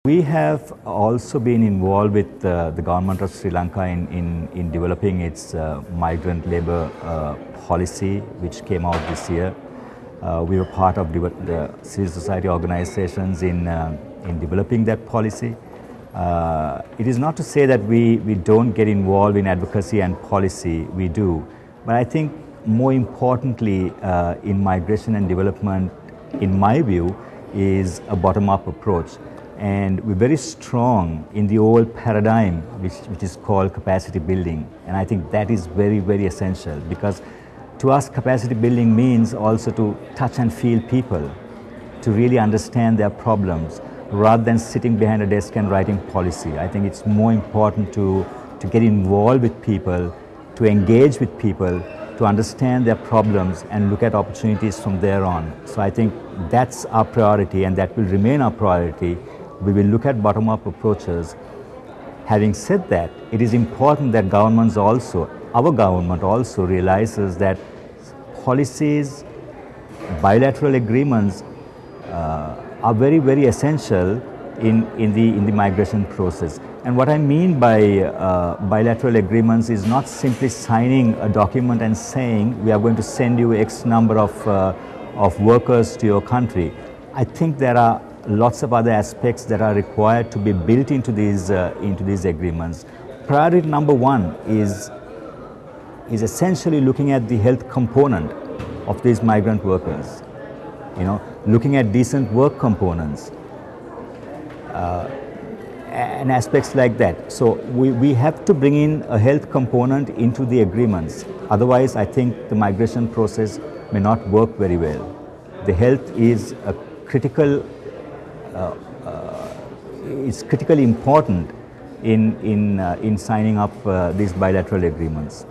We have also been involved with the government of Sri Lanka in developing its migrant labor policy, which came out this year. We were part of the civil society organizations in developing that policy. It is not to say that we don't get involved in advocacy and policy, we do. But I think more importantly in migration and development, in my view, is a bottom-up approach. And we're very strong in the old paradigm, which is called capacity building. And I think that is very, very essential, because to us, capacity building means also to touch and feel people, to really understand their problems, rather than sitting behind a desk and writing policy. I think it's more important to get involved with people, to engage with people, to understand their problems and look at opportunities from there on. So I think that's our priority, and that will remain our priority. We will look at bottom-up approaches. Having said that, it is important that governments also, our government also realizes that policies, bilateral agreements are very, very essential in the migration process. And what I mean by bilateral agreements is not simply signing a document and saying we are going to send you X number of workers to your country. I think there are lots of other aspects that are required to be built into these agreements. Priority number one is essentially looking at the health component of these migrant workers. Looking at decent work components and aspects like that. So we have to bring in a health component into the agreements. Otherwise, I think the migration process may not work very well. The health is a critical. It's critically important in signing up these bilateral agreements.